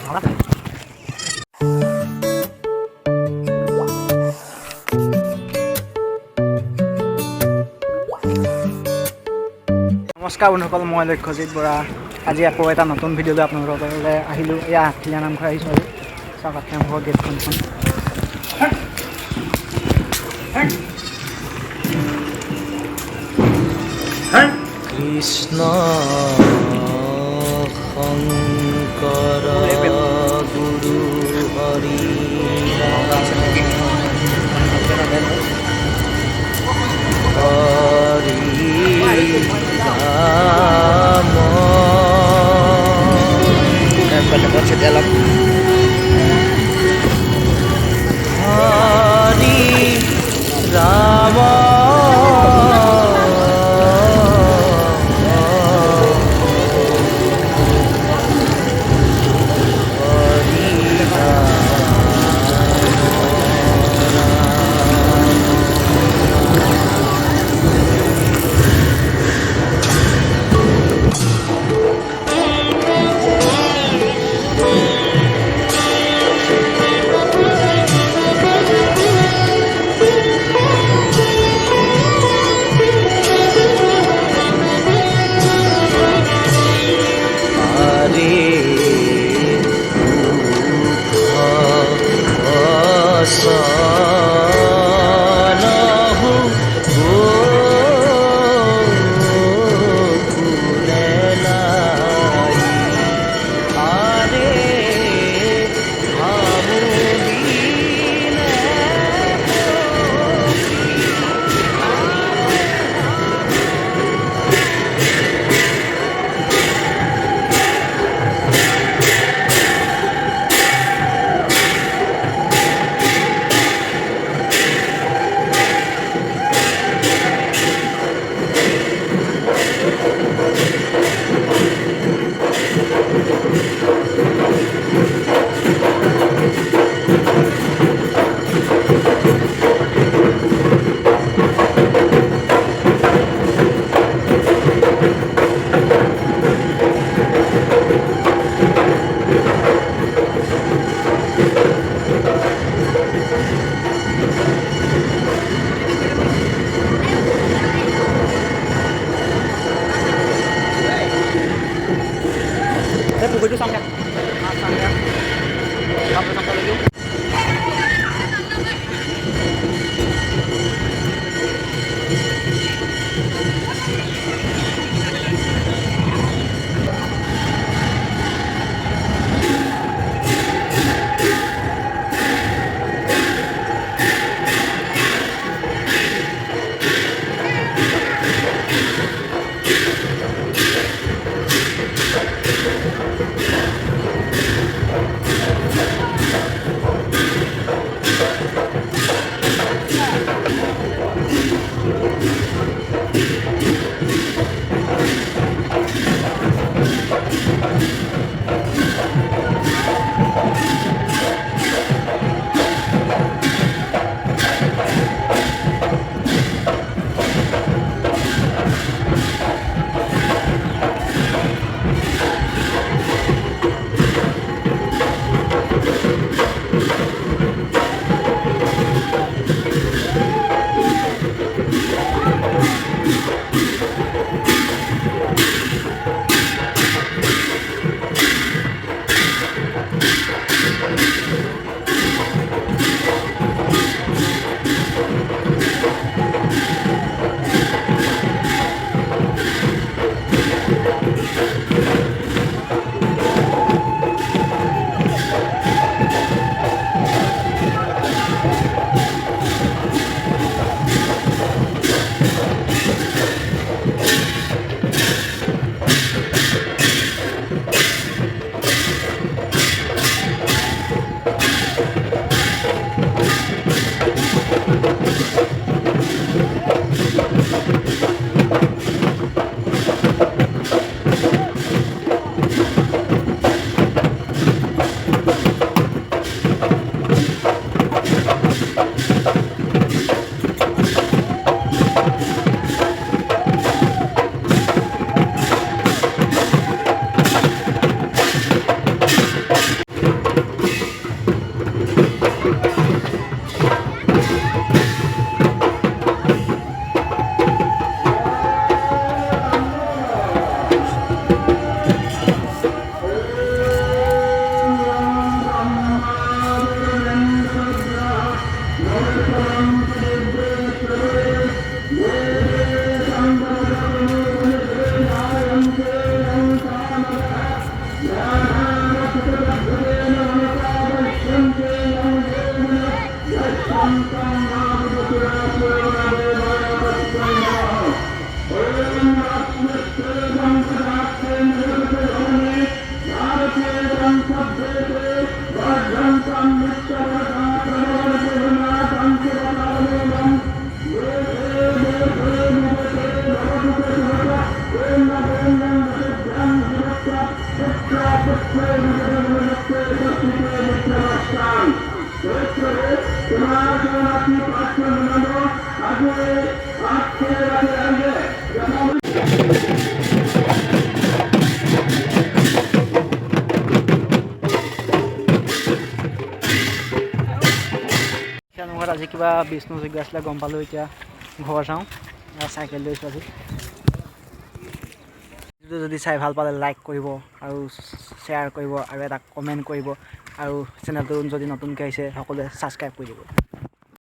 নমস্কাৰ বন্ধুসকল, মই লক্ষ্যজিত বৰা। আজি আকৌ এটা নতুন ভিডিঅ' লৈ আপোনালোকলৈ আহিলোঁ। এয়া আঠখেলীয়া নামঘৰ আহিছোঁ আৰু চাওক নামঘৰ গেটখন। কৃষ্ণ শংকৰ গুৰু Hari Ram pukulnya sampai sampai lagi. ঘৰত আজি কিবা বিষ্ণু যজ্ঞ আছিলে গম পালোঁ এতিয়া ঘৰ যাওঁ চাইকেল লৈছোঁ আজি ভিডিঅ'টো যদি চাই ভাল পালে লাইক কৰিব আৰু শ্বেয়াৰ কৰিব আৰু এটা কমেণ্ট কৰিব আৰু চেনেলটো যদি নতুনকৈ আহিছে সকলোৱে ছাবস্ক্ৰাইব কৰি দিব।